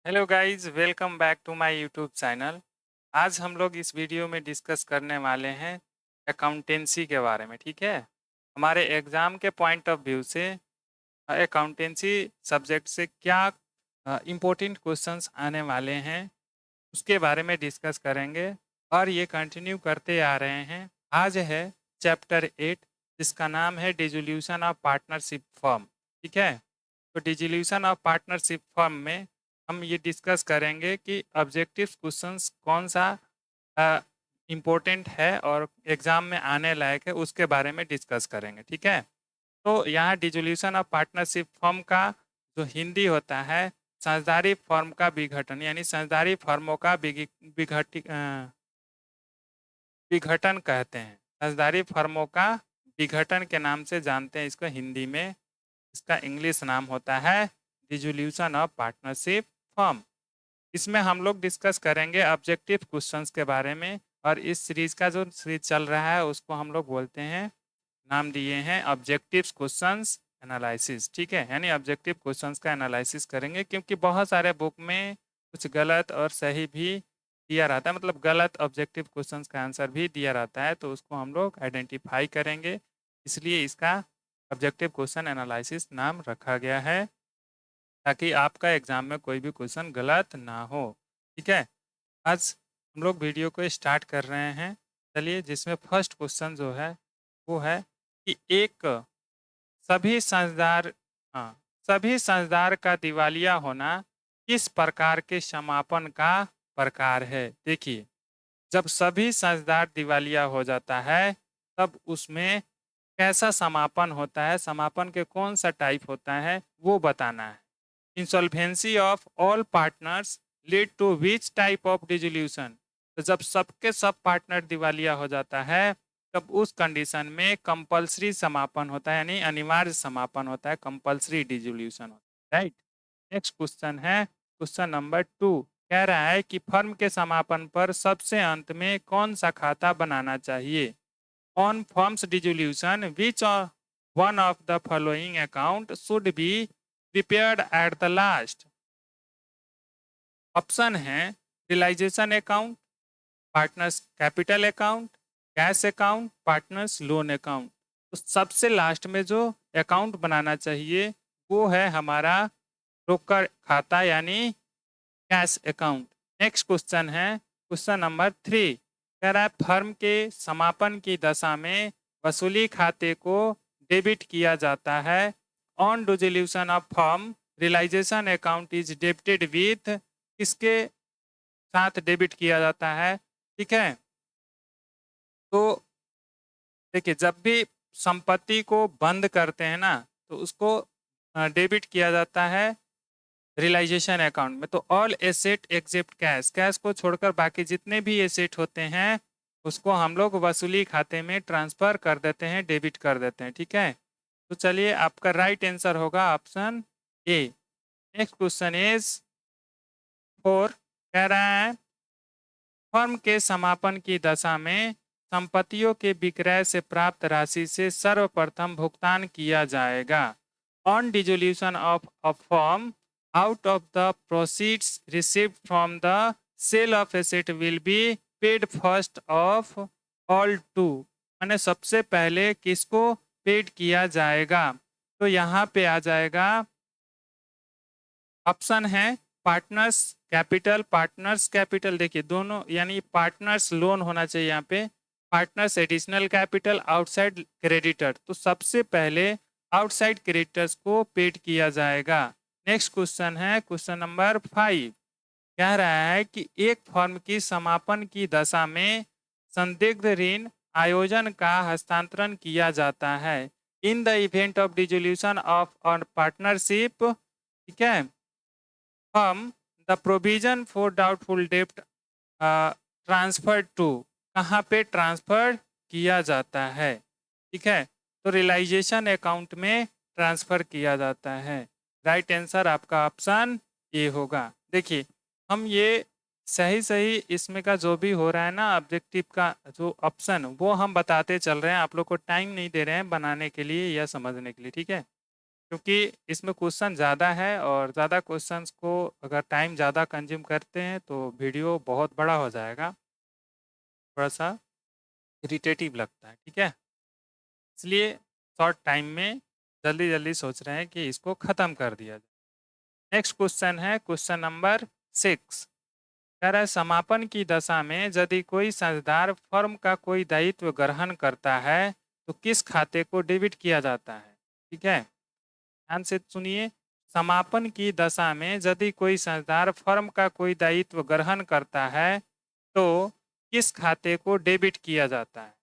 Hello guys, welcome back to my YouTube channel. आज हम लोग इस वीडियो में डिस्कस करने वाले हैं अकाउंटेंसी के बारे में। ठीक है, हमारे एग्ज़ाम के पॉइंट ऑफ व्यू से अकाउंटेंसी सब्जेक्ट से क्या इम्पोर्टेंट क्वेश्चंस आने वाले हैं उसके बारे में डिस्कस करेंगे और ये कंटिन्यू करते आ रहे हैं। आज है चैप्टर 8 जिसका नाम है डिसोल्यूशन ऑफ पार्टनरशिप फर्म। ठीक है, तो डिसोल्यूशन ऑफ पार्टनरशिप फर्म में हम ये डिस्कस करेंगे कि ऑब्जेक्टिव क्वेश्चंस कौन सा इम्पोर्टेंट है और एग्ज़ाम में आने लायक है उसके बारे में डिस्कस करेंगे। ठीक है, तो यहाँ डिसोल्यूशन ऑफ पार्टनरशिप फर्म का जो हिंदी होता है साझेदारी फर्म का विघटन, यानी साझेदारी फर्मों का विघटन कहते हैं। साझेदारी फर्मों का विघटन के नाम से जानते हैं इसको हिंदी में। इसका इंग्लिश नाम होता है डिसोल्यूशन ऑफ पार्टनरशिप फर्म। इसमें हम लोग डिस्कस करेंगे ऑब्जेक्टिव क्वेश्चंस के बारे में और इस सीरीज का जो सीरीज चल रहा है उसको हम लोग बोलते हैं, नाम दिए हैं ऑब्जेक्टिव क्वेश्चंस एनालिसिस। ठीक है, यानी ऑब्जेक्टिव क्वेश्चंस का एनालिसिस करेंगे क्योंकि बहुत सारे बुक में कुछ गलत और सही भी दिया रहता है, मतलब गलत ऑब्जेक्टिव क्वेश्चंस का आंसर भी दिया रहता है, तो उसको हम लोग आइडेंटिफाई करेंगे। इसलिए इसका ऑब्जेक्टिव क्वेश्चन एनालिसिस नाम रखा गया है ताकि आपका एग्जाम में कोई भी क्वेश्चन गलत ना हो। ठीक है, आज हम लोग वीडियो को स्टार्ट कर रहे हैं। चलिए, जिसमें फर्स्ट क्वेश्चन जो है वो है कि एक सभी साझेदार हाँ सभी साझेदार का दिवालिया होना किस प्रकार के समापन का प्रकार है। देखिए, जब सभी साझेदार दिवालिया हो जाता है तब उसमें कैसा समापन होता है, समापन के कौन सा टाइप होता है वो बताना है। Insolvency of all partners lead to which type of dissolution. तो जब सबके सब पार्टनर दिवालिया हो जाता है तब उस कंडीशन में कंपलसरी समापन होता है, यानी अनिवार्य समापन होता है, कंपलसरी डिसोल्यूशन होता है। राइट। नेक्स्ट क्वेश्चन है क्वेश्चन नंबर 2। कह रहा है कि फर्म के समापन पर सबसे अंत में कौन सा खाता बनाना चाहिए। On firms dissolution which one of the following account should be prepared at the last। Option है realisation account, partners capital account, cash account, partners loan account. तो सबसे लास्ट में जो अकाउंट बनाना चाहिए वो है हमारा रोकड़ खाता, यानी कैश अकाउंट। नेक्स्ट क्वेश्चन है क्वेश्चन नंबर 3। कह रहा है फर्म के समापन की दशा में वसूली खाते को डेबिट किया जाता है। On dissolution of firm realisation account is debited with, किसके साथ डेबिट किया जाता है। ठीक है, तो देखिए, जब भी संपत्ति को बंद करते हैं ना तो उसको डेबिट किया जाता है रियलाइजेशन अकाउंट में। तो all asset except cash, cash को छोड़कर बाकी जितने भी एसेट होते हैं उसको हम लोग वसूली खाते में ट्रांसफर कर देते हैं, डेबिट कर देते हैं। ठीक है, तो चलिए आपका राइट आंसर होगा option A. Next question is 4। कह रहा है फर्म के समापन की दशा में संपत्तियों के विक्रय से प्राप्त राशि से सर्वप्रथम भुगतान किया जाएगा। On dissolution of a firm out of the proceeds received from the sale of asset will be paid first of all to, माने सबसे पहले किसको पेड किया जाएगा। तो यहाँ पे आ जाएगा ऑप्शन है पार्टनर्स कैपिटल, पार्टनर्स कैपिटल। देखिए दोनों, यानी पार्टनर्स लोन होना चाहिए यहाँ पे, partners additional capital, outside creditor. तो सबसे पहले आउटसाइड क्रेडिटर्स को पेड किया जाएगा। नेक्स्ट क्वेश्चन है क्वेश्चन नंबर 5। कह रहा है कि एक फर्म की समापन की दशा में संदिग्ध ऋण आयोजन का हस्तांतरण किया जाता है in the event of dissolution of partnership. ठीक है, firm the provision for doubtful डेब्ट ट्रांसफर टू, कहाँ पे ट्रांसफर किया जाता है। ठीक है, तो रियलाइजेशन अकाउंट में ट्रांसफर किया जाता है। राइट आंसर आपका ऑप्शन ए होगा। देखिए, हम ये सही सही इसमें का जो भी हो रहा है ना ऑब्जेक्टिव का जो ऑप्शन वो हम बताते चल रहे हैं, आप लोग को टाइम नहीं दे रहे हैं बनाने के लिए या समझने के लिए। ठीक है, क्योंकि इसमें क्वेश्चन ज़्यादा है और ज़्यादा क्वेश्चंस को अगर टाइम ज़्यादा कंज्यूम करते हैं तो वीडियो बहुत बड़ा हो जाएगा, थोड़ा सा इरिटेटिव लगता है, ठीक है। इसलिए शॉर्ट टाइम में जल्दी जल्दी सोच रहे हैं कि इसको ख़त्म कर दिया जाए। नेक्स्ट क्वेश्चन है क्वेश्चन नंबर 6। कह रहा है समापन की दशा में यदि कोई साझेदार फर्म का कोई दायित्व ग्रहण करता है तो किस खाते को डेबिट किया जाता है, ठीक है। ध्यान से सुनिए। समापन की दशा में यदि कोई साझेदार फर्म का कोई दायित्व ग्रहण करता है तो किस खाते को डेबिट किया जाता है।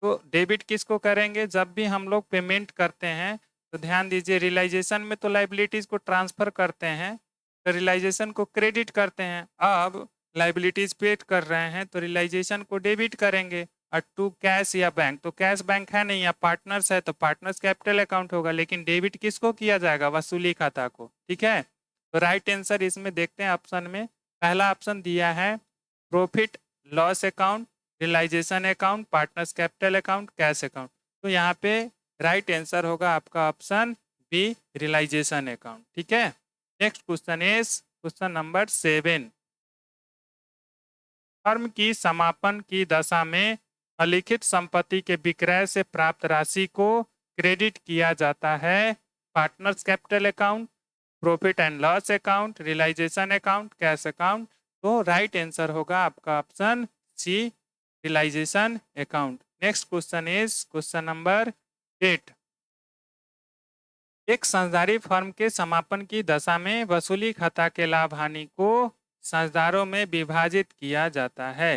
तो डेबिट किसको करेंगे, जब भी हम लोग पेमेंट करते हैं तो ध्यान दीजिए, रियलाइजेशन में तो लाइबिलिटीज को ट्रांसफर करते हैं तो रियलाइजेशन को क्रेडिट करते हैं। अब लाइबिलिटीज पेड कर रहे हैं तो रियलाइजेशन को डेबिट करेंगे। और टू कैश या बैंक, तो कैश बैंक है नहीं, या पार्टनर्स है तो पार्टनर्स कैपिटल अकाउंट होगा, लेकिन डेबिट किसको किया जाएगा, वसूली खाता को, ठीक है। तो राइट आंसर इसमें देखते हैं ऑप्शन में, पहला ऑप्शन दिया है profit loss account, realisation account, partners capital account, cash account. तो यहाँ पे राइट आंसर होगा आपका ऑप्शन बी, रियलाइजेशन अकाउंट, ठीक है। Next question is question number 7। Firm की समापन की दशा में अलिखित संपत्ति के विक्रय से प्राप्त राशि को क्रेडिट किया जाता है partners capital account, profit and loss account, realisation account, cash account. तो राइट आंसर होगा आपका option C, realisation account. Next question is question number 8। एक साझेदारी फर्म के समापन की दशा में वसूली खाता के लाभ हानि को साझेदारों में विभाजित किया जाता है।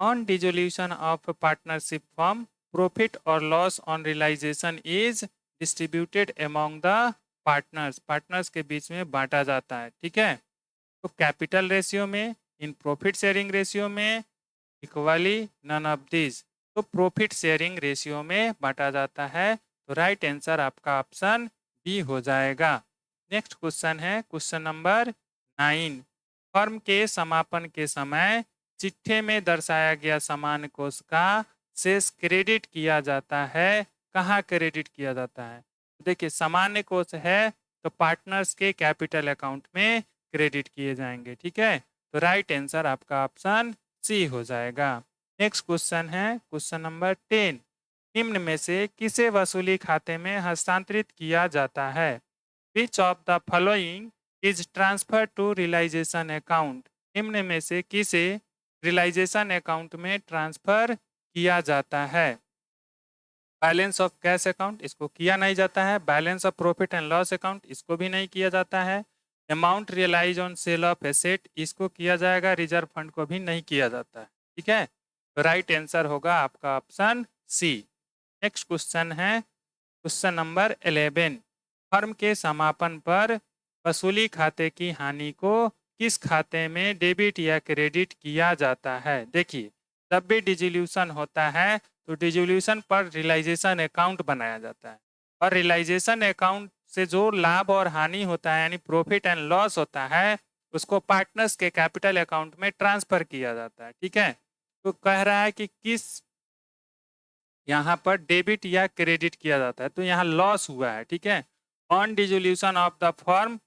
On dissolution of partnership firm, profit और loss on realization is distributed among the partners, partners के बीच में बांटा जाता है, ठीक है। तो कैपिटल रेशियो में, इन प्रॉफिट शेयरिंग रेशियो में, इक्वली, नन ऑफ दिस। तो प्रॉफिट शेयरिंग रेशियो में बांटा जाता है। तो राइट आंसर आपका ऑप्शन बी हो जाएगा। नेक्स्ट क्वेश्चन है क्वेश्चन नंबर 9। फर्म के समापन के समय चिट्ठे में दर्शाया गया समान कोष का शेष क्रेडिट किया जाता है, कहाँ क्रेडिट किया जाता है। देखिए सामान्य कोष है तो पार्टनर्स के कैपिटल अकाउंट में क्रेडिट किए जाएंगे, ठीक है। तो राइट आंसर आपका ऑप्शन सी हो जाएगा। नेक्स्ट क्वेश्चन है क्वेश्चन नंबर 10। निम्न में से किसे वसूली खाते में हस्तांतरित किया जाता है। Which of the following is transfer to realisation account. निम्न में से किसे रियलाइजेशन अकाउंट में ट्रांसफर किया जाता है। बैलेंस ऑफ कैश अकाउंट, इसको किया नहीं जाता है। Balance of profit and loss account, इसको भी नहीं किया जाता है। Amount realise on sale of asset, इसको किया जाएगा। रिजर्व फंड को भी नहीं किया जाता है, ठीक है। तो राइट आंसर होगा आपका ऑप्शन सी। नेक्स्ट क्वेश्चन है क्वेश्चन नंबर 11। फर्म के समापन पर वसूली खाते की हानि को किस खाते में डेबिट या क्रेडिट किया जाता है। देखिए जब भी डिसोल्यूशन होता है तो डिसोल्यूशन पर रियलाइजेशन अकाउंट बनाया जाता है, और रियलाइजेशन अकाउंट से जो लाभ और हानि होता है यानी प्रॉफिट एंड लॉस होता है उसको पार्टनर्स के कैपिटल अकाउंट में ट्रांसफर किया जाता है, ठीक है। तो कह रहा है कि किस यहाँ पर डेबिट या क्रेडिट किया जाता है, तो यहाँ लॉस हुआ है, ठीक है। On dissolution of the firm,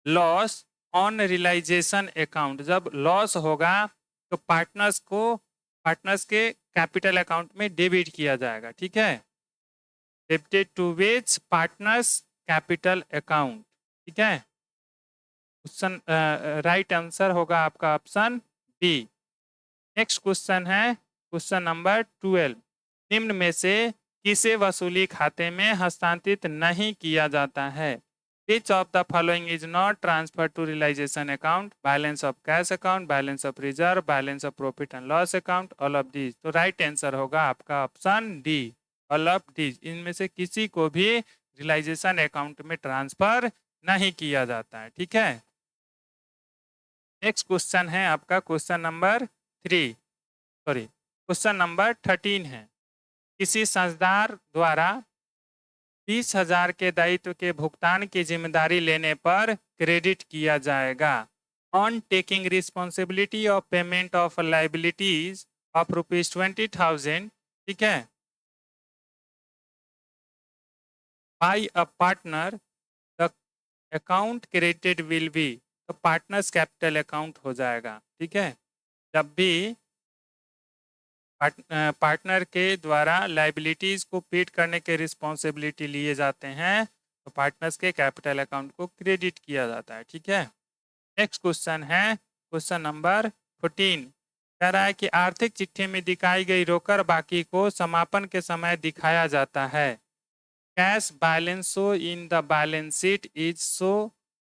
loss on realisation account, जब लॉस होगा तो पार्टनर्स के कैपिटल अकाउंट में डेबिट किया जाएगा, ठीक है। Debited to which partners capital account, ठीक है। क्वेश्चन राइट आंसर होगा आपका ऑप्शन बी। नेक्स्ट क्वेश्चन है क्वेश्चन नंबर 12। निम्न में से किसे वसूली खाते में हस्तांतरित नहीं किया जाता है। Which of the following is not transferred to realization account? Balance of cash account, balance of reserve, balance of profit and loss account, all of these। तो राइट आंसर होगा आपका option D, all of these. इनमें से किसी को भी realisation account में transfer नहीं किया जाता है, ठीक है। नेक्स्ट क्वेश्चन है आपका क्वेश्चन नंबर 13 है। किसी साझेदार द्वारा 20,000 के दायित्व के भुगतान की जिम्मेदारी लेने पर क्रेडिट किया जाएगा। On taking responsibility of payment of liabilities of rupees 20,000, ठीक है। By a partner the account credited will be, तो पार्टनर्स कैपिटल अकाउंट हो जाएगा। ठीक है, जब भी पार्टनर के द्वारा लाइबिलिटीज को पेड करने के रिस्पॉन्सिबिलिटी लिए जाते हैं तो पार्टनर्स के कैपिटल अकाउंट को क्रेडिट किया जाता है। ठीक है, नेक्स्ट क्वेश्चन है क्वेश्चन नंबर 14। कह रहा है कि आर्थिक चिट्ठी में दिखाई गई रोकड़ बाकी को समापन के समय दिखाया जाता है। Cash balance show in the balance sheet is show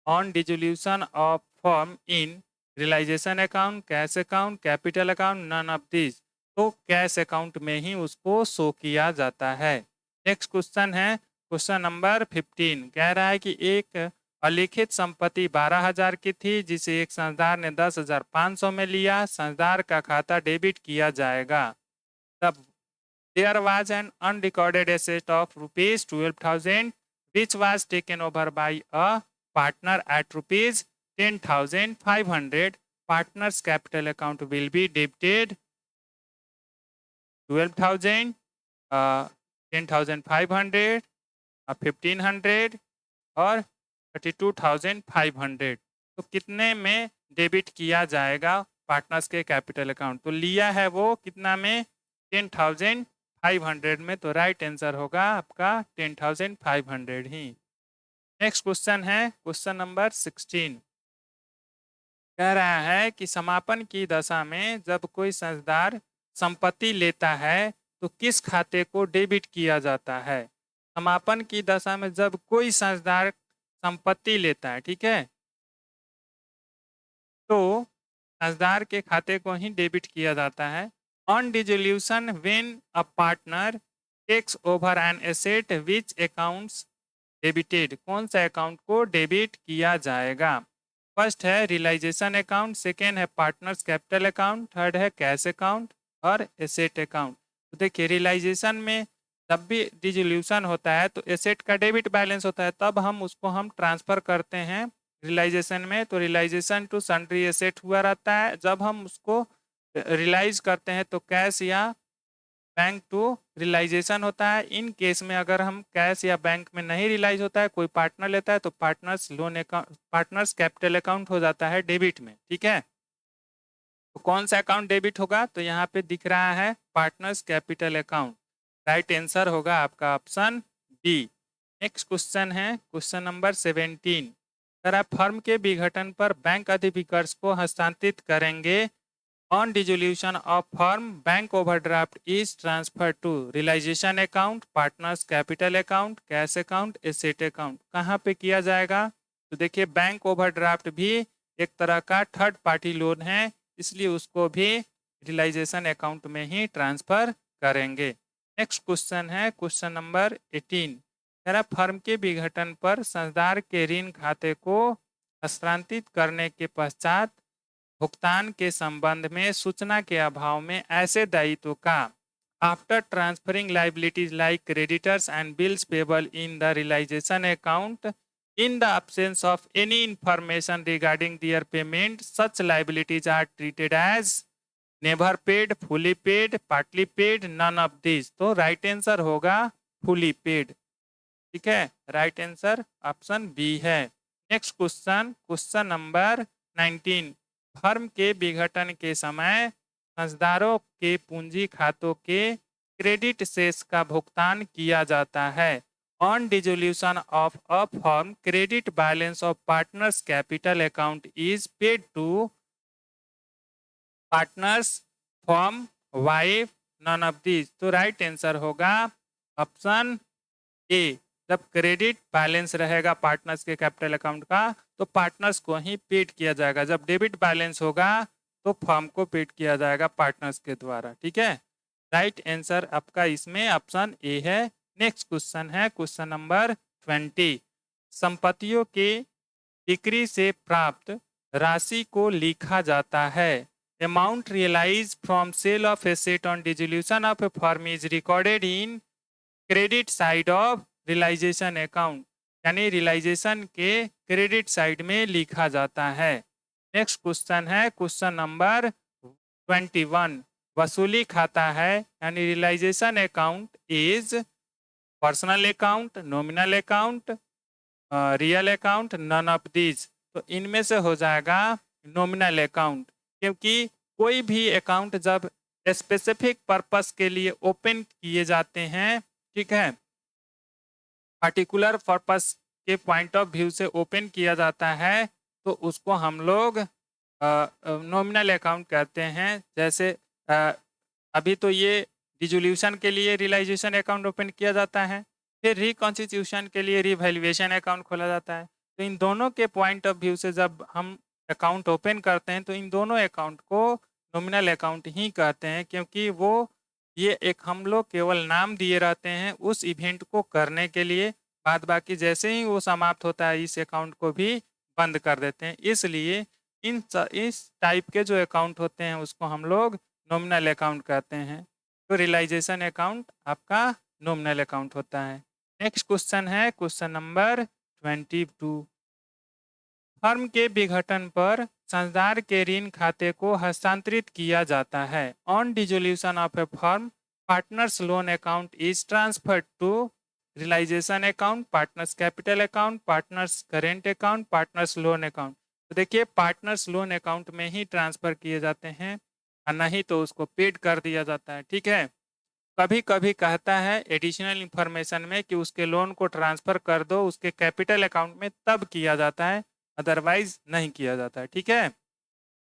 on dissolution of firm in realisation account, cash account, capital account, none of this, तो कैश अकाउंट में ही उसको शो किया जाता है। नेक्स्ट क्वेश्चन है क्वेश्चन नंबर 15। कह रहा है कि एक अलिखित संपत्ति 12,000 की थी जिसे एक संसदार ने 10,500 में लिया। संसदार का खाता डेबिट किया जाएगा। तब there was an unrecorded asset of rupees 12,000 which was taken over by a partner at rupees 10,500. Partner's capital account will be debited 12,000, 10,500, 1,500 और 32,500। तो कितने में डेबिट किया जाएगा पार्टनर्स के कैपिटल अकाउंट? तो लिया है वो कितना में? 10,500 में। तो राइट आंसर होगा आपका 10,500 ही। नेक्स्ट क्वेश्चन है क्वेश्चन नंबर 16। कह रहा है कि समापन की दशा में जब कोई संसदार संपत्ति लेता है तो किस खाते को डेबिट किया जाता है? समापन की दशा में जब कोई संसदार संपत्ति लेता है, ठीक है, तो संसदार के खाते को ही डेबिट किया जाता है। On dissolution when a partner takes over an asset which accounts debited, कौन सा अकाउंट को डेबिट किया जाएगा? फर्स्ट है रियलाइजेशन अकाउंट, सेकेंड है पार्टनर्स कैपिटल अकाउंट, थर्ड है कैश अकाउंट और एसेट अकाउंट। तो देखिए रियलाइजेशन में जब भी डिसोल्यूशन होता है तो एसेट का डेबिट बैलेंस होता है, तब हम उसको ट्रांसफर करते हैं रियलाइजेशन में। तो रियलाइजेशन टू सन्ड्री एसेट हुआ रहता है। जब हम उसको रियलाइज करते हैं तो कैश या बैंक टू रियलाइजेशन होता है। इन केस में अगर हम कैश या बैंक में नहीं रियलाइज होता है, कोई पार्टनर लेता है, तो partners loan account, partners capital account हो जाता है डेबिट में। ठीक है, तो कौन सा अकाउंट डेबिट होगा? तो यहाँ पे दिख रहा है partners capital account. Right answer होगा आपका ऑप्शन बी। नेक्स्ट क्वेश्चन है क्वेश्चन नंबर 17। अगर आप फर्म के विघटन पर बैंक अधिविकर्ष को हस्तांतरित करेंगे। On dissolution of firm bank overdraft is transfer to realisation account, partners capital account, cash account, asset account, कहाँ पे किया जाएगा? तो देखिए बैंक ओवरड्राफ्ट भी एक तरह का थर्ड पार्टी लोन है, इसलिए उसको भी रियलाइजेशन अकाउंट में ही ट्रांसफर करेंगे। नेक्स्ट क्वेश्चन है क्वेश्चन नंबर 18। जरा फर्म के विघटन पर संसदार के ऋण खाते को हस्तांतरित करने के पश्चात भुगतान के संबंध में सूचना के अभाव में ऐसे दायित्व का after transferring liabilities like creditors and bills payable in the realisation account in the absence of any information regarding their payment, such liabilities are treated as never paid, fully paid, partly paid, none of these। तो right answer होगा fully paid। ठीक है, right answer option B है। Next question question number 19। Firm के विघटन के समय संसदारों के पूंजी खातों के क्रेडिट शेष का भुगतान किया जाता है। On dissolution of a firm, credit balance of partners capital account is paid to partners, firm, wife, none of these। तो राइट आंसर होगा ऑप्शन ए। जब क्रेडिट बैलेंस रहेगा पार्टनर्स के कैपिटल अकाउंट का तो पार्टनर्स को ही पेड किया जाएगा। जब डेबिट बैलेंस होगा तो फर्म को पेड किया जाएगा पार्टनर्स के द्वारा। ठीक है, राइट आंसर आपका इसमें ऑप्शन ए है। नेक्स्ट क्वेश्चन है क्वेश्चन नंबर 20। संपत्तियों के बिक्री से प्राप्त राशि को लिखा जाता है। Amount realise from sale of asset on dissolution of a firm is recorded in credit side of realisation account, यानी रियलाइजेशन के क्रेडिट साइड में लिखा जाता है। नेक्स्ट क्वेश्चन है क्वेश्चन नंबर 21। वसूली खाता है यानी realisation account is personal account, nominal account, real account, none of these. तो इनमें से हो जाएगा नॉमिनल अकाउंट, क्योंकि कोई भी अकाउंट जब स्पेसिफिक पर्पस के लिए ओपन किए जाते हैं, ठीक है, पर्टिकुलर पर्पस के पॉइंट ऑफ व्यू से ओपन किया जाता है, तो उसको हम लोग नॉमिनल अकाउंट कहते हैं। जैसे अभी तो ये डिसोल्यूशन के लिए रियलाइजेशन अकाउंट ओपन किया जाता है, फिर रिकॉन्स्टिट्यूशन के लिए रिवैल्यूएशन अकाउंट खोला जाता है। तो इन दोनों के पॉइंट ऑफ व्यू से जब हम अकाउंट ओपन करते हैं तो इन दोनों अकाउंट को नॉमिनल अकाउंट ही कहते हैं, क्योंकि वो ये एक हम लोग केवल नाम दिए रहते हैं उस इवेंट को करने के लिए, बाद बाकी जैसे ही वो समाप्त होता है इस अकाउंट को भी बंद कर देते हैं। इसलिए इस टाइप के जो अकाउंट होते हैं उसको हम लोग नॉमिनल अकाउंट कहते हैं। तो रियलाइजेशन अकाउंट आपका नॉमिनल अकाउंट होता है। नेक्स्ट क्वेश्चन है क्वेश्चन नंबर 22। फर्म के विघटन पर साझेदार के ऋण खाते को हस्तांतरित किया जाता है। On dissolution of a firm, partners loan account is transferred to realisation account, partners capital account, partners current account, partners loan account. तो देखिए पार्टनर्स लोन अकाउंट में ही ट्रांसफर किए जाते हैं, और नहीं तो उसको पेड कर दिया जाता है। ठीक है, कभी कभी कहता है एडिशनल इंफॉर्मेशन में कि उसके लोन को ट्रांसफर कर दो उसके कैपिटल अकाउंट में, तब किया जाता है, अदरवाइज नहीं किया जाता है। ठीक है,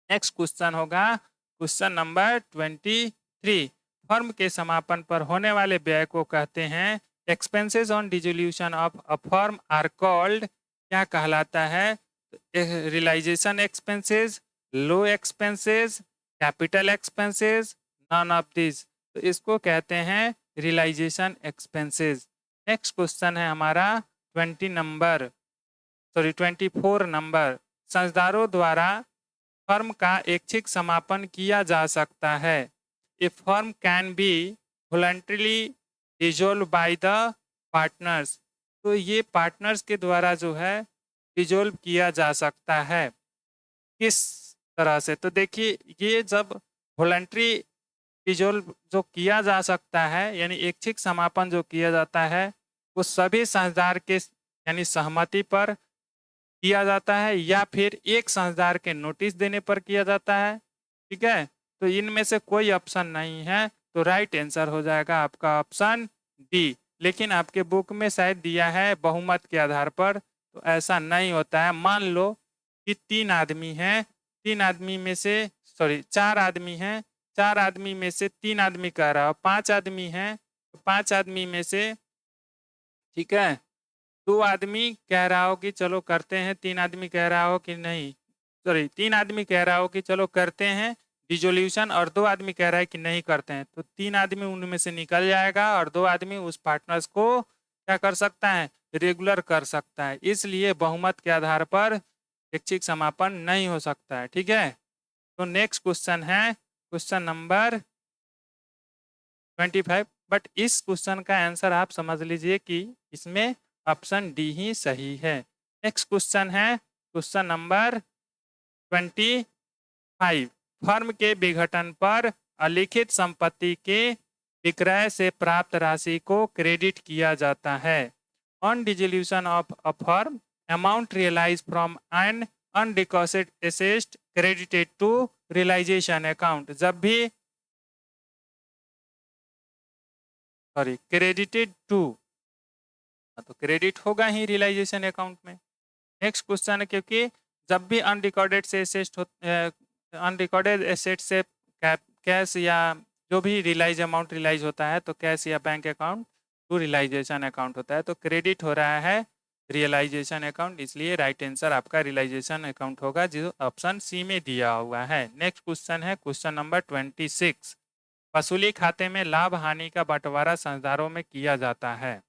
नेक्स्ट क्वेश्चन होगा क्वेश्चन नंबर 23। फर्म के समापन पर होने वाले व्यय को कहते हैं expenses on dissolution of a firm are called, क्या कहलाता है? Realisation expenses, low expenses, capital expenses, none of this. तो इसको कहते हैं रियलाइजेशन एक्सपेंसेस। नेक्स्ट क्वेश्चन है हमारा 24 नंबर। साझेदारों द्वारा फर्म का ऐच्छिक समापन किया जा सकता है। A firm can be voluntarily dissolved by the partners. तो ये पार्टनर्स के द्वारा जो है डिसॉल्व किया जा सकता है। किस तरह से? तो देखिए ये जब वॉलंटरी डिसॉल्व जो किया जा सकता है, यानी ऐच्छिक समापन जो किया जाता है, वो सभी साझेदार के यानी सहमति पर किया जाता है या फिर एक साझेदार के नोटिस देने पर किया जाता है। ठीक है, तो इनमें से कोई ऑप्शन नहीं है, तो राइट आंसर हो जाएगा आपका ऑप्शन डी। लेकिन आपके बुक में शायद दिया है बहुमत के आधार पर, तो ऐसा नहीं होता है। मान लो कि 3 आदमी हैं, 3 आदमी में से 4 आदमी हैं, 4 आदमी में से 3 आदमी कह रहा हो, 5 आदमी हैं, तो 5 आदमी में से, ठीक है, 2 आदमी कह रहा हो कि चलो करते हैं, 3 आदमी कह रहा हो कि नहीं, 3 आदमी कह रहा हो कि चलो करते हैं डिसोल्यूशन, और 2 आदमी कह रहा है कि नहीं करते हैं। तो 3 आदमी उनमें से निकल जाएगा और 2 आदमी उस पार्टनर्स को क्या कर सकता है? रेगुलर कर सकता है। इसलिए बहुमत के आधार पर ऐच्छिक समापन नहीं हो सकता है। ठीक है, तो नेक्स्ट क्वेश्चन है क्वेश्चन नंबर 25। बट इस क्वेश्चन का आंसर आप समझ लीजिए कि इसमें ऑप्शन डी ही सही है। नेक्स्ट क्वेश्चन है क्वेश्चन नंबर 25। फर्म के विघटन पर अलिखित संपत्ति के विक्रय से प्राप्त राशि को क्रेडिट किया जाता है। On dissolution of a firm, amount realise from an unrecorded asset credited to realisation account. जब भी क्रेडिटेड टू, तो क्रेडिट होगा ही रियलाइजेशन अकाउंट में। नेक्स्ट क्वेश्चन है, क्योंकि जब भी अनरिकॉर्डेड से अनरिकॉर्डेड एसेट से कैश या जो भी रियलाइज अमाउंट रियलाइज होता है, तो कैश या bank account to realisation account होता है, तो क्रेडिट हो रहा है रियलाइजेशन अकाउंट, इसलिए राइट आंसर आपका रियलाइजेशन अकाउंट होगा जो ऑप्शन सी में दिया हुआ है। नेक्स्ट क्वेश्चन है क्वेश्चन नंबर 26। वसूली खाते में लाभ हानि का बंटवारा साझेदारों में किया जाता है।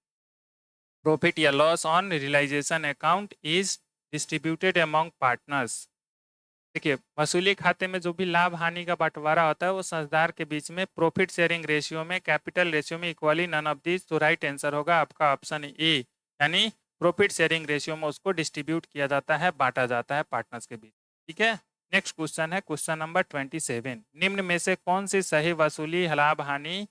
प्रॉफिट या loss on realisation account is distributed among partners. देखिए वसूली खाते में जो भी लाभ हानि का बंटवारा होता है वो साझेदार के बीच में प्रॉफिट शेयरिंग रेशियो में, कैपिटल रेशियो में, इक्वली, नन ऑफ दिस। तो राइट आंसर होगा आपका ऑप्शन ए, यानी प्रॉफिट शेयरिंग रेशियो में उसको डिस्ट्रीब्यूट किया जाता है, बांटा जाता है पार्टनर्स के बीच। ठीक है, नेक्स्ट क्वेश्चन है क्वेश्चन नंबर 27। निम्न में से कौन सी सही वसूली लाभ हानि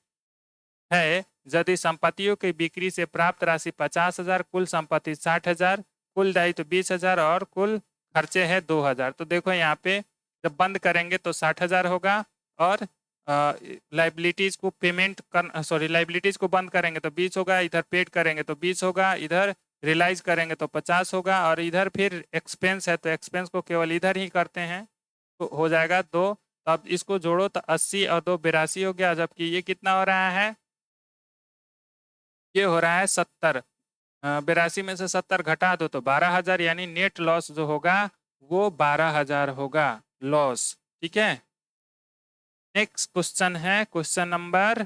है यदि संपत्तियों की बिक्री से प्राप्त राशि 50,000, कुल संपत्ति 60,000, कुल दायित्व 20,000 और कुल खर्चे हैं 2,000। तो देखो यहाँ पे जब बंद करेंगे तो 60,000 होगा और लाइबिलिटीज को पेमेंट कर सॉरी लाइबिलिटीज को बंद करेंगे तो 20 होगा, इधर पेड करेंगे तो 20 होगा, इधर रियलाइज करेंगे तो 50 होगा और इधर फिर एक्सपेंस है तो एक्सपेंस को केवल इधर ही करते हैं तो हो जाएगा 2। तो अब इसको जोड़ो तो 80 और 2 82 हो गया, जबकि ये कितना हो रहा है, ये हो रहा है 70। 82 में से 70 घटा दो तो 12,000, यानी नेट लॉस जो होगा वो 12,000 होगा लॉस। ठीक है, नेक्स्ट क्वेश्चन है क्वेश्चन नंबर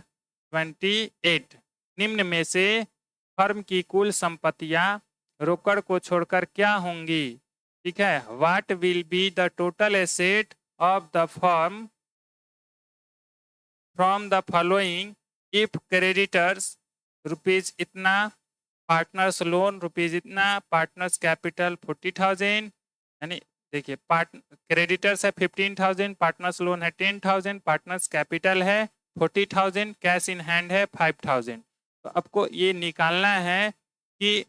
28। निम्न में से फर्म की कुल संपत्तियां रोकड़ को छोड़कर क्या होंगी? ठीक है, what will be the total asset of the firm from the following if creditors rupees इतना, पार्टनर्स लोन रुपीज इतना, पार्टनर्स कैपिटल 40,000, यानी देखिए क्रेडिटर्स है 15,000, पार्टनर्स लोन है 10,000, पार्टनर्स कैपिटल है 40,000, कैश इन हैंड है 5,000। तो आपको ये निकालना है कि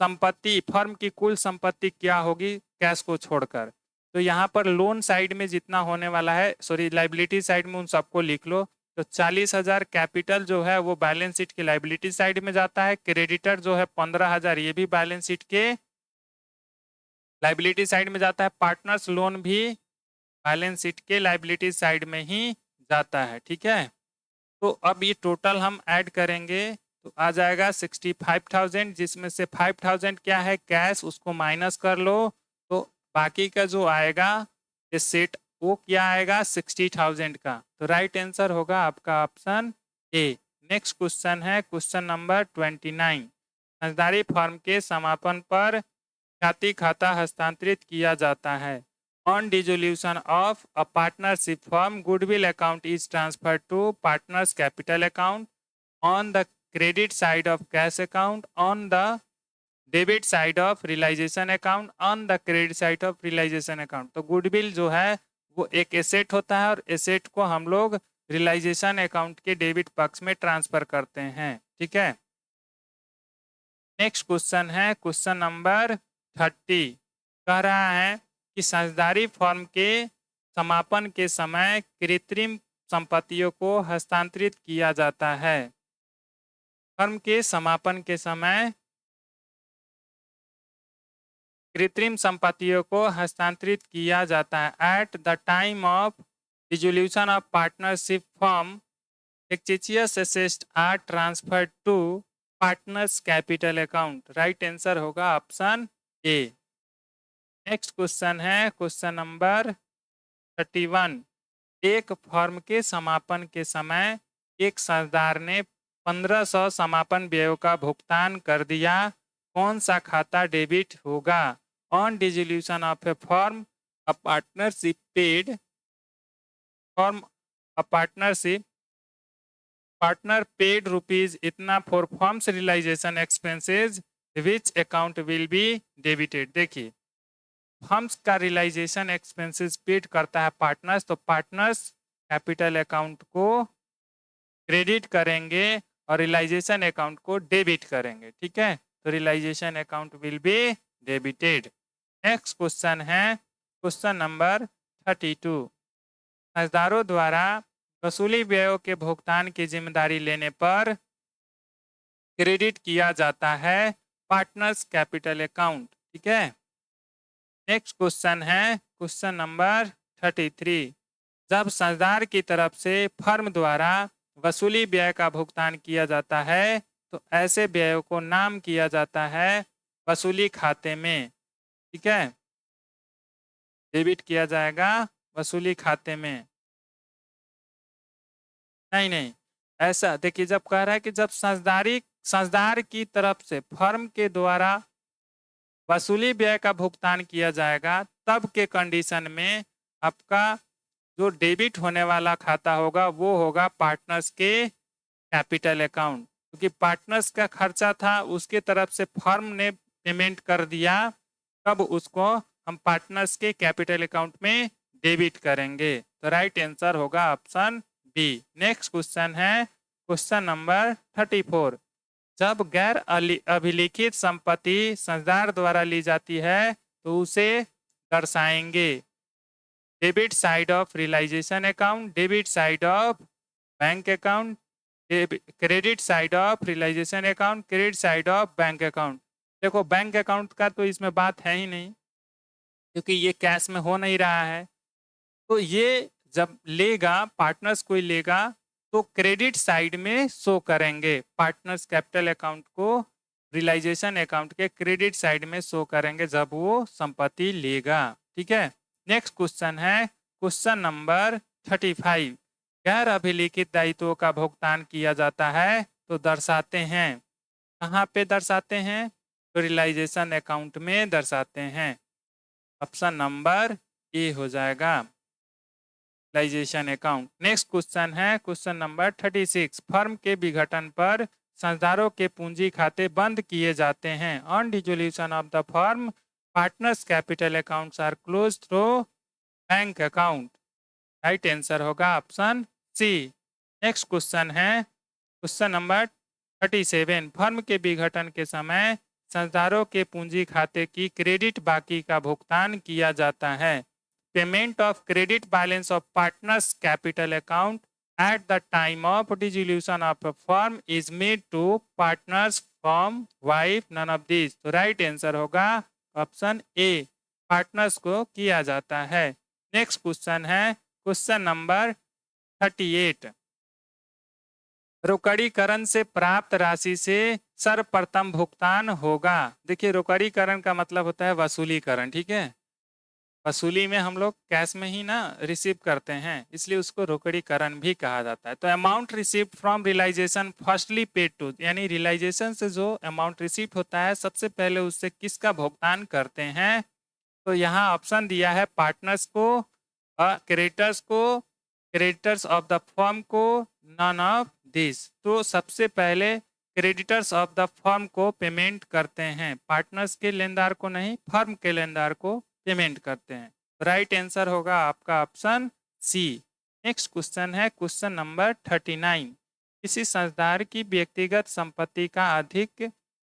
संपत्ति फर्म की कुल संपत्ति क्या होगी कैश को छोड़कर। तो यहाँ पर लोन साइड में जितना होने वाला है, सॉरी लाइबिलिटी साइड में, उन सबको लिख लो। तो 40,000 कैपिटल जो है वो बैलेंस शीट की लाइबिलिटी साइड में जाता है, क्रेडिटर जो है 15,000 ये भी बैलेंस शीट के लाइबिलिटी साइड में जाता है, पार्टनर्स लोन भी बैलेंस शीट के लाइबिलिटी साइड में ही जाता है। ठीक है, तो अब ये टोटल हम ऐड करेंगे तो आ जाएगा 65,000, जिसमें से 5,000 क्या है कैश, उसको माइनस कर लो तो बाकी का जो आएगा एसेट वो क्या आएगा 60,000 का। तो राइट आंसर होगा आपका ऑप्शन ए। नेक्स्ट क्वेश्चन है क्वेश्चन नंबर 29। साझेदारी फर्म के समापन पर ख्याति खाता हस्तांतरित किया जाता है। On dissolution of a partnership firm, goodwill account is transferred to partners capital account on the credit side of cash account, on the debit side of realization account, on the credit side of realization account। तो goodwill जो है वो एक asset होता है और asset को हम लोग रियलाइजेशन अकाउंट के डेबिट पक्ष में ट्रांसफर करते हैं। ठीक है, नेक्स्ट क्वेश्चन है क्वेश्चन नंबर 30। कह रहा है कि साझेदारी फर्म के समापन के समय कृत्रिम संपत्तियों को हस्तांतरित किया जाता है। फर्म के समापन के समय कृत्रिम संपत्तियों को हस्तांतरित किया जाता है। At the time of dissolution of partnership firm एक्चेचियस assets are transferred to partners capital account. Right answer होगा ऑप्शन ए। नेक्स्ट क्वेश्चन है क्वेश्चन नंबर 31। एक फर्म के समापन के समय एक साझेदार ने 1500 समापन व्ययों का भुगतान कर दिया, कौन सा खाता डेबिट होगा? On dissolution of a firm a partnership paid form a partnership partner paid rupees इतना for firms realization expenses which account will be debited. देखिए फर्म्स का रियलाइजेशन एक्सपेंसेस पेड करता है पार्टनर्स, तो पार्टनर्स कैपिटल अकाउंट को credit करेंगे और realisation account को डेबिट करेंगे। ठीक है, तो realisation account will be debited. Next question है क्वेश्चन नंबर 32। साझेदारों द्वारा वसूली व्ययों के भुगतान की जिम्मेदारी लेने पर क्रेडिट किया जाता है पार्टनर्स कैपिटल अकाउंट। ठीक है, नेक्स्ट क्वेश्चन है क्वेश्चन नंबर 33। जब साझेदार की तरफ से फर्म द्वारा वसूली व्यय का भुगतान किया जाता है तो ऐसे व्ययों को नाम किया जाता है वसूली खाते में। ठीक है, डेबिट किया जाएगा वसूली खाते में। नहीं, ऐसा देखिए जब कह रहा है कि जब साझेदार की तरफ से फर्म के द्वारा वसूली व्यय का भुगतान किया जाएगा तब के कंडीशन में आपका जो डेबिट होने वाला खाता होगा वो होगा पार्टनर्स के कैपिटल अकाउंट, क्योंकि पार्टनर्स का खर्चा था उसके तरफ से फर्म ने पेमेंट कर दिया, तब उसको हम पार्टनर्स के कैपिटल अकाउंट में डेबिट करेंगे। तो राइट आंसर होगा ऑप्शन बी। नेक्स्ट क्वेश्चन है क्वेश्चन नंबर 34, जब गैर अभिलिखित संपत्ति संसदार द्वारा ली जाती है तो उसे दर्शाएंगे। Debit side of realisation account, debit side of bank account, credit side of realisation account, credit side of bank account. देखो बैंक अकाउंट का तो इसमें बात है ही नहीं, क्योंकि ये कैश में हो नहीं रहा है। तो ये जब लेगा, पार्टनर्स कोई लेगा, तो क्रेडिट साइड में शो करेंगे। पार्टनर्स कैपिटल अकाउंट को रियलाइजेशन अकाउंट के क्रेडिट साइड में शो करेंगे जब वो संपत्ति लेगा। ठीक है, नेक्स्ट क्वेश्चन है क्वेश्चन नंबर 35, गैर अभिलिखित दायित्वों का भुगतान किया जाता है तो दर्शाते हैं। कहाँ पे दर्शाते हैं? तो रियलाइजेशन अकाउंट में दर्शाते हैं। ऑप्शन नंबर ए हो जाएगा, रियलाइजेशन अकाउंट। नेक्स्ट क्वेश्चन है क्वेश्चन नंबर 36, फर्म के विघटन पर संसदारों के पूंजी खाते बंद किए जाते हैं। On dissolution of the firm, partners capital accounts are close through bank account. Right answer होगा ऑप्शन सी। नेक्स्ट क्वेश्चन है क्वेश्चन नंबर 37, फर्म के विघटन के समय संसदारों के पूंजी खाते की क्रेडिट बाकी का भुगतान किया जाता है। Payment of credit balance of partners capital account at the time of dissolution of a firm is made to partners from wife, none of these। तो राइट आंसर होगा ऑप्शन ए, पार्टनर्स को किया जाता है। नेक्स्ट क्वेश्चन है question number 38, रोकड़ीकरण से प्राप्त राशि से सर्वप्रथम भुगतान होगा। देखिए रोकड़ीकरण का मतलब होता है वसूलीकरण। ठीक है, वसूली में हम लोग कैश में ही ना रिसीव करते हैं, इसलिए उसको रोकड़ीकरण भी कहा जाता है। तो amount received from realisation firstly paid to, यानी रियलाइजेशन से जो अमाउंट रिसीव होता है सबसे पहले उससे किसका भुगतान करते हैं? तो यहाँ ऑप्शन दिया है पार्टनर्स को, क्रेडिटर्स को, क्रेडिटर्स ऑफ द फर्म को, नन ऑफ दिस। तो सबसे पहले क्रेडिटर्स ऑफ द फर्म को पेमेंट करते हैं, पार्टनर्स के लेनदार को नहीं, फर्म के लेनदार को पेमेंट करते हैं। राइट आंसर होगा आपका ऑप्शन सी। नेक्स्ट क्वेश्चन है क्वेश्चन नंबर 39, किसी संस्थान की व्यक्तिगत संपत्ति का अधिक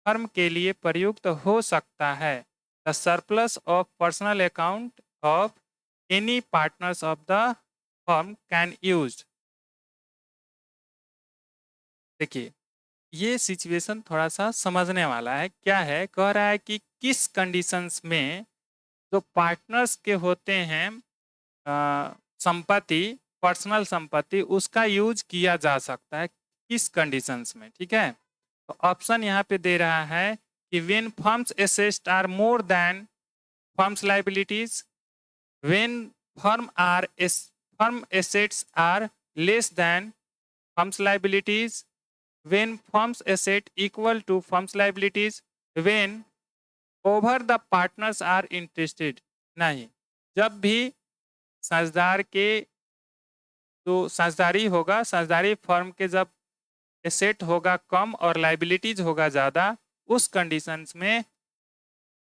फर्म के लिए प्रयुक्त हो सकता है। The surplus of personal account of any partners of the firm can use. देखिए ये सिचुएशन थोड़ा सा समझने वाला है। क्या है, कह रहा है कि किस कंडीशंस में जो पार्टनर्स के होते हैं संपत्ति, पर्सनल संपत्ति, उसका यूज किया जा सकता है, किस कंडीशंस में। ठीक है, तो ऑप्शन यहाँ पे दे रहा है कि when firm's assets are more than firm's liabilities, when firm assets are less than firm's liabilities, when firm's asset equal to firm's liabilities, when over the partners are interested। नहीं, जब भी साझेदार के जो साझेदारी होगा, साझेदारी फर्म के जब एसेट होगा कम और लाइबिलिटीज होगा ज़्यादा, उस कंडीशंस में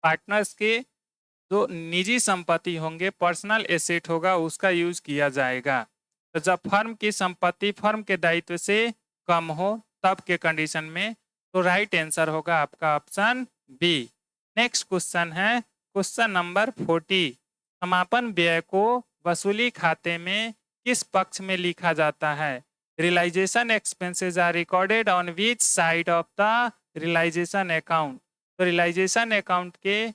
पार्टनर्स के जो निजी संपत्ति होंगे, पर्सनल एसेट होगा, उसका यूज किया जाएगा। तो जब फर्म की संपत्ति फर्म के दायित्व से कम हो तब के कंडीशन में। तो राइट आंसर होगा आपका ऑप्शन बी। नेक्स्ट क्वेश्चन है क्वेश्चन नंबर 40, समापन व्यय को वसूली खाते में किस पक्ष में लिखा जाता है? Realisation expenses are recorded on which side of the realisation account. तो रियलाइजेशन अकाउंट के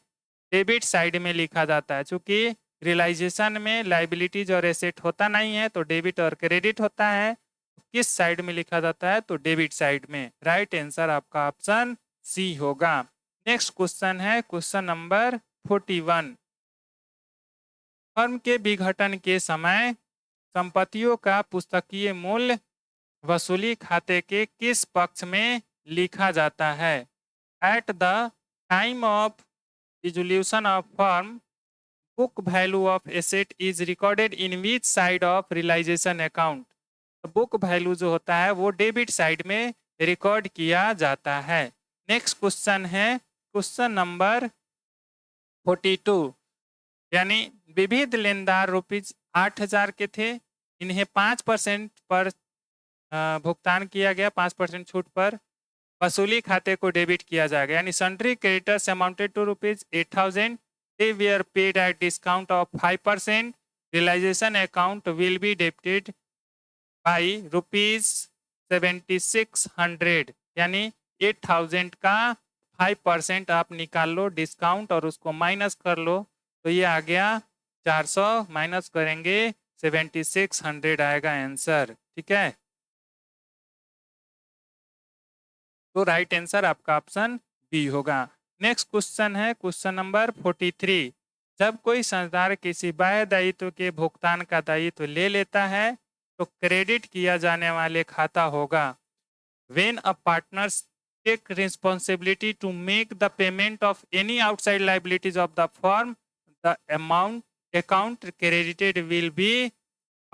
डेबिट साइड में लिखा जाता है। चूंकि रियलाइजेशन में लाइबिलिटीज और एसेट होता नहीं है, तो डेबिट और क्रेडिट होता है। किस साइड में लिखा जाता है? तो डेबिट साइड में। राइट आंसर आपका ऑप्शन सी होगा। नेक्स्ट क्वेश्चन है क्वेश्चन नंबर 41, फर्म के विघटन के समय संपत्तियों का पुस्तकीय मूल्य वसूली खाते के किस पक्ष में लिखा जाता है? At the time of dissolution of firm, book value of asset is recorded in which side of realisation account. Book value जो होता है वो डेबिट साइड में रिकॉर्ड किया जाता है। नेक्स्ट क्वेश्चन है क्वेश्चन नंबर 42, यानी विविध लेनदार ₹8,000 के थे, इन्हें 5% पर भुगतान किया गया 5% छूट पर वसूली खाते को डेबिट किया जाएगा, यानी sundry creditors amounted to ₹8,000 they were paid at discount of 5%. realization account will be debited by ₹7600, यानी 8,000 का 5% आप निकाल लो डिस्काउंट और उसको माइनस कर लो, तो ये आ गया 400, माइनस करेंगे 7600 आएगा आंसर। ठीक है, तो राइट आंसर आपका ऑप्शन बी होगा। नेक्स्ट क्वेश्चन है क्वेश्चन नंबर 43। जब कोई संस्थान किसी बाह्य दायित्व के भुगतान का दायित्व ले लेता है तो क्रेडिट किया जाने वाले खाता होगा when a partners take responsibility to make the payment of any outside liabilities of the firm, the account credited will be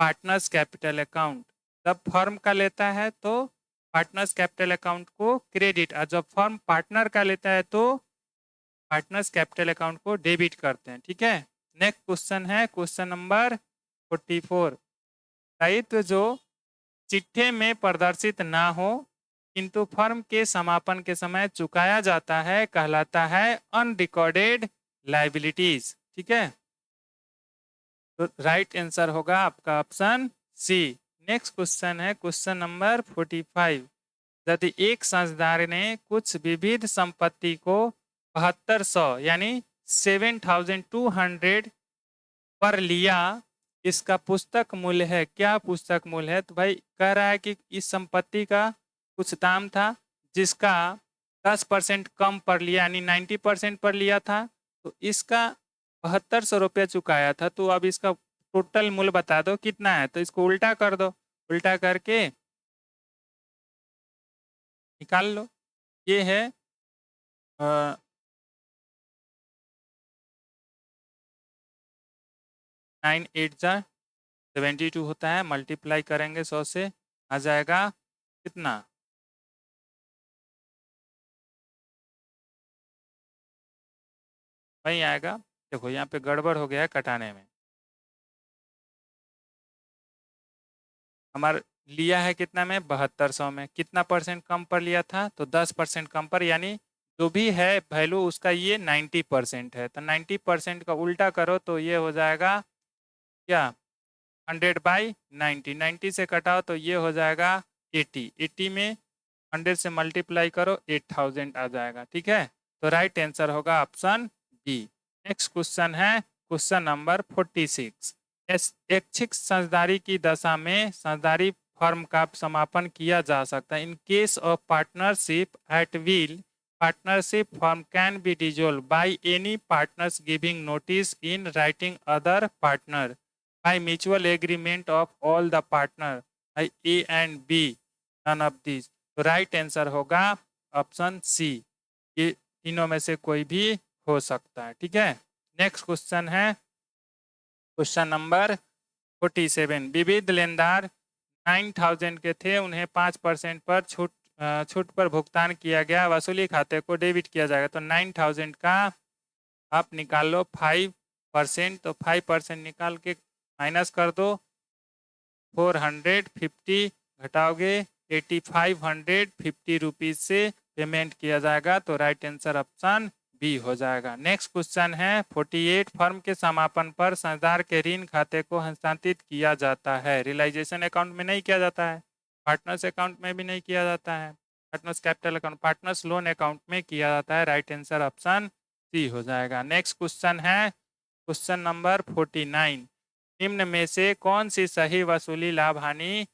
partners capital account। जब फर्म का लेता है तो पार्टनर्स कैपिटल अकाउंट को क्रेडिट, और जब फर्म पार्टनर का लेता है तो पार्टनर्स कैपिटल अकाउंट को डेबिट करते हैं। ठीक है, नेक्स्ट क्वेश्चन है क्वेश्चन नंबर 44। दायित्व जो चिट्ठे में प्रदर्शित ना हो किंतु फर्म के समापन के समय चुकाया जाता है कहलाता है अनरिकॉर्डेड लाइबिलिटीज। ठीक है, तो राइट आंसर होगा आपका ऑप्शन सी। नेक्स्ट क्वेश्चन है क्वेश्चन नंबर 45। यदि एक साझेदार ने कुछ विविध संपत्ति को 7200 यानी 7200 पर लिया, इसका पुस्तक मूल्य है, क्या पुस्तक मूल्य है? तो भाई कह रहा है कि इस संपत्ति का कुछ दाम था जिसका 10% कम पर लिया, यानी 90% पर लिया था, तो इसका 7200 रुपया चुकाया था, तो अब इसका टोटल मूल्य बता दो कितना है। तो इसको उल्टा कर दो, उल्टा करके निकाल लो। ये है 9 8 जा 72 होता है, मल्टीप्लाई करेंगे 100 से, आ जाएगा कितना? वही आएगा। देखो यहाँ पे गड़बड़ हो गया है कटाने में। हमारा लिया है कितना में? 7200 में। कितना परसेंट कम पर लिया था? तो 10% कम पर, यानी जो भी है वैल्यू उसका ये 90% है। तो 90% का उल्टा करो तो ये हो जाएगा क्या? 100/90। 90 से कटाओ तो ये हो जाएगा 80। 80 में 100 से मल्टीप्लाई करो 8000 आ जाएगा। ठीक है, तो राइट आंसर होगा ऑप्शन बी। नेक्स्ट क्वेश्चन है क्वेश्चन नंबर 46। ऐच्छिक साझेदारी की दशा में साझेदारी फर्म का समापन किया जा सकता है। In case of partnership at will, partnership firm can B dissolve by any partners giving notice in writing other partner by mutual agreement of all the partner A and B, none of these। तो right answer होगा option सी, ये तीनों में से कोई भी हो सकता है। ठीक है, नेक्स्ट क्वेश्चन है क्वेश्चन नंबर 47। विविध लेनदार 9000 के थे, उन्हें 5% पर छूट पर भुगतान किया गया, वसूली खाते को डेबिट किया जाएगा। तो 9000 का आप निकाल लो 5%, तो 5% निकाल के माइनस कर दो, 450 घटाओगे 8550 रुपीज से पेमेंट किया जाएगा। तो राइट आंसर ऑप्शन बी हो जाएगा। नेक्स्ट क्वेश्चन है 48। फर्म के समापन पर साझेदार के ऋण खाते को हस्तांतरित किया जाता है। रियलाइजेशन अकाउंट में नहीं किया जाता है, पार्टनर्स अकाउंट में भी नहीं किया जाता है, partners capital account, partners loan account में किया जाता है। राइट आंसर ऑप्शन सी हो जाएगा। नेक्स्ट क्वेश्चन है क्वेश्चन नंबर 49। निम्न में से कौन सी सही वसूली लाभ हानि?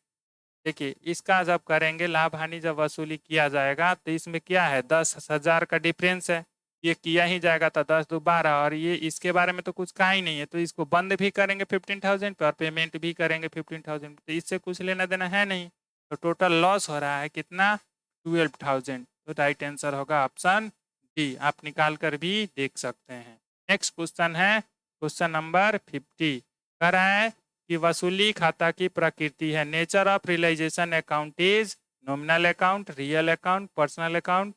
देखिए इसका जब करेंगे लाभ हानि जब वसूली किया जाएगा तो इसमें क्या है? 10,000 का डिफरेंस है, ये किया ही जाएगा, तो 10 2 12, और ये इसके बारे में तो कुछ कहा ही नहीं है, तो इसको बंद भी करेंगे 15,000 पे और पेमेंट भी करेंगे 15,000, तो इससे कुछ लेना देना है नहीं, तो टोटल लॉस हो रहा है कितना? 12,000। तो राइट आंसर होगा ऑप्शन डी, आप निकाल कर भी देख सकते हैं। नेक्स्ट क्वेश्चन है क्वेश्चन नंबर 50। कह रहा है कि वसूली खाता की प्रकृति है। Nature of realisation account is nominal account, real account, personal account,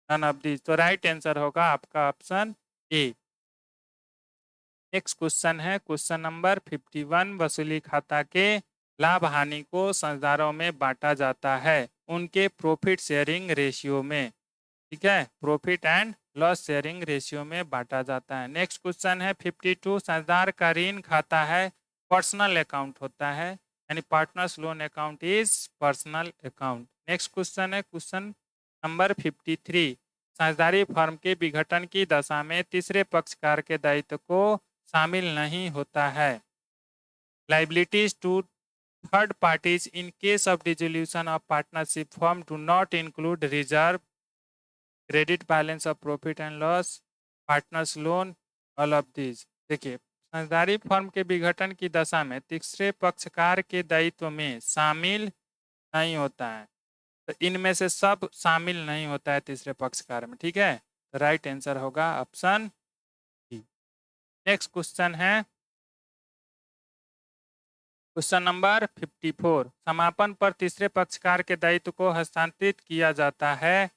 none of this. तो राइट आंसर होगा आपका ऑप्शन ए। नेक्स्ट क्वेश्चन है क्वेश्चन नंबर 51। वसूली खाता के लाभ हानि को साझेदारों में बांटा जाता है उनके प्रॉफिट शेयरिंग रेशियो में। ठीक है, profit and loss sharing ratio में बांटा जाता है। नेक्स्ट क्वेश्चन है 52, साझेदार का ऋण खाता है पर्सनल अकाउंट होता है, यानी partners loan account is personal account. Next question है क्वेश्चन नंबर 53, साझेदारी फर्म के विघटन की दशा में तीसरे पक्षकार के दायित्व को शामिल नहीं होता है। Liabilities to third parties in case of dissolution of partnership firm do not include reserve, credit balance of profit and loss, partners loan, all of these। देखिए, साझेदारी फर्म के विघटन की दशा में तीसरे पक्षकार के दायित्व में शामिल नहीं होता है, तो इनमें से सब शामिल नहीं होता है तीसरे पक्षकार में। ठीक है, तो राइट आंसर होगा ऑप्शन बी। नेक्स्ट क्वेश्चन है क्वेश्चन नंबर 54, समापन पर तीसरे पक्षकार के दायित्व को हस्तांतरित किया जाता है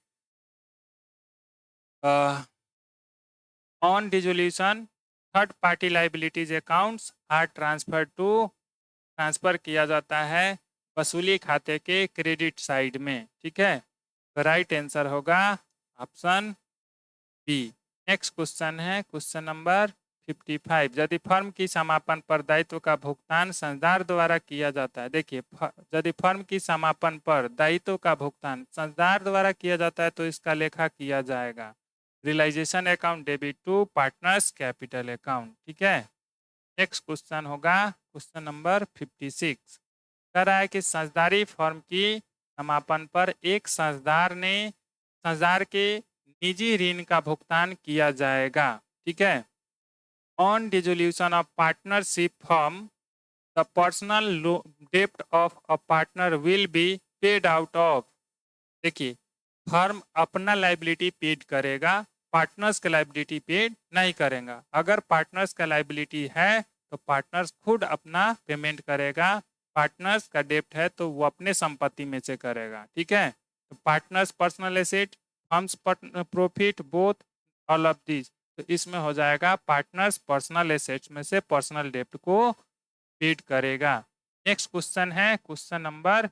on dissolution third party liabilities accounts are transfer किया जाता है वसूली खाते के क्रेडिट साइड में। ठीक है, तो राइट आंसर होगा ऑप्शन बी। नेक्स्ट क्वेश्चन है क्वेश्चन नंबर 55, यदि फर्म की समापन पर दायित्व का भुगतान साझेदार द्वारा किया जाता है। देखिए, यदि फर्म की समापन पर दायित्व का भुगतान साझेदार द्वारा किया जाता है तो इसका लेखा किया जाएगा realisation account debit to partners capital account. ठीक है, नेक्स्ट क्वेश्चन होगा क्वेश्चन नंबर 56, कह रहा है कि साझेदारी फर्म की समापन पर एक साझेदार के निजी ऋण का भुगतान किया जाएगा। ठीक है, on dissolution of partnership firm the personal डेप्ट of a partner will be paid out of. देखिए, फर्म अपना लाइबिलिटी पेड करेगा, पार्टनर्स का लाइबिलिटी पेड नहीं करेगा। अगर पार्टनर्स का लाइबिलिटी है तो पार्टनर्स खुद अपना पेमेंट करेगा, पार्टनर्स का डेप्ट है तो वो अपने संपत्ति में से करेगा। ठीक है, तो partners personal asset, firms profit, both, all of this, तो इसमें हो जाएगा पार्टनर्स पर्सनल एसेट्स में से पर्सनल डेप्ट को पेड करेगा। नेक्स्ट क्वेश्चन है क्वेश्चन नंबर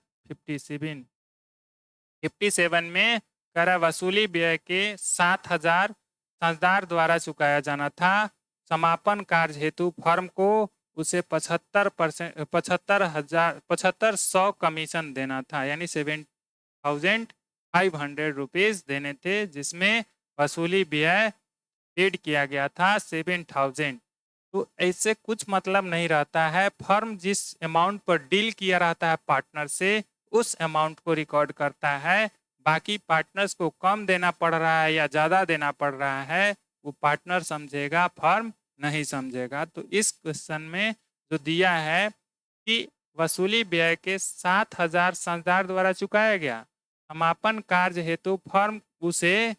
57 में कर वसूली व्यय के 7,000 साझेदार द्वारा चुकाया जाना था। समापन कार्य हेतु फर्म को उसे 75,500 कमीशन देना था, यानी 7,500 रुपीज देने थे, जिसमें वसूली व्यय पेड किया गया था 7,000। तो ऐसे कुछ मतलब नहीं रहता है, फर्म जिस अमाउंट पर डील किया रहता है पार्टनर से उस अमाउंट को रिकॉर्ड करता है, बाकी पार्टनर्स को कम देना पड़ रहा है या ज़्यादा देना पड़ रहा है वो पार्टनर समझेगा, फर्म नहीं समझेगा। तो इस क्वेश्चन में जो दिया है कि वसूली व्यय के 7,000 साझेदार द्वारा चुकाया गया, समापन कार्य हेतु फर्म उसे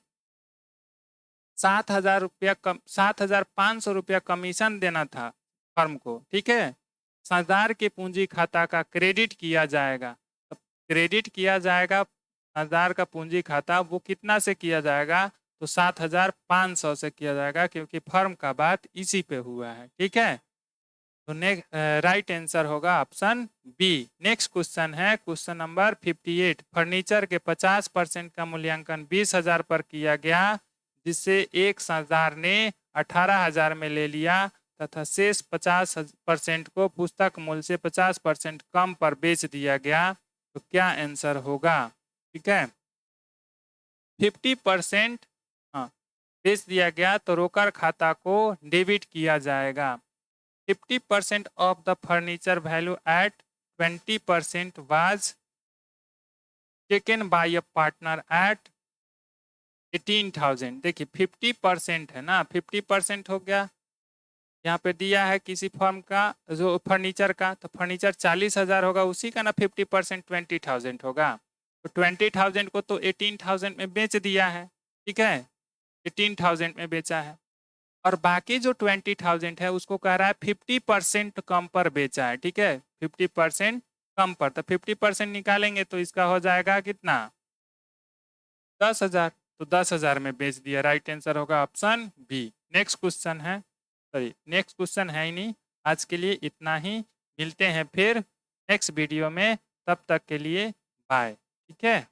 7,500 रुपया कमीशन देना था फर्म को। ठीक है, साझेदार के पूंजी खाता का क्रेडिट किया जाएगा। तो क्रेडिट किया जाएगा साझेदार का पूंजी खाता, वो कितना से किया जाएगा, तो 7,500 से किया जाएगा, क्योंकि फर्म का बात इसी पे हुआ है। ठीक है, तो राइट आंसर होगा ऑप्शन बी। नेक्स्ट क्वेश्चन है क्वेश्चन नंबर 58, फर्नीचर के 50% का मूल्यांकन 20,000 पर किया गया, जिससे एक साझेदार ने 18,000 में ले लिया तथा शेष 50% को पुस्तक मूल्य से 50% कम पर बेच दिया गया, तो क्या आंसर होगा। ठीक है, 50% बेच दिया गया तो रोकड़ खाता को डेबिट किया जाएगा। 50% of the furniture value at 20% was taken by a partner at 18,000। देखिए 50% है ना, 50% हो गया, यहाँ पे दिया है किसी फर्म का जो फर्नीचर का, तो फर्नीचर 40,000 होगा, उसी का ना 50% 20,000 होगा। तो 20,000 को तो 18,000 में बेच दिया है। ठीक है, 18,000 में बेचा है, और बाकी जो 20,000 है उसको कह रहा है 50% कम पर बेचा है। ठीक है, 50% कम पर, तो 50% निकालेंगे तो इसका हो जाएगा कितना, 10,000, तो 10,000 में बेच दिया। राइट आंसर होगा ऑप्शन बी। नेक्स्ट क्वेश्चन है, सॉरी नेक्स्ट क्वेश्चन है ही नहीं, आज के लिए इतना ही, मिलते हैं फिर नेक्स्ट वीडियो में। तब तक के लिए बाय। ठीक है।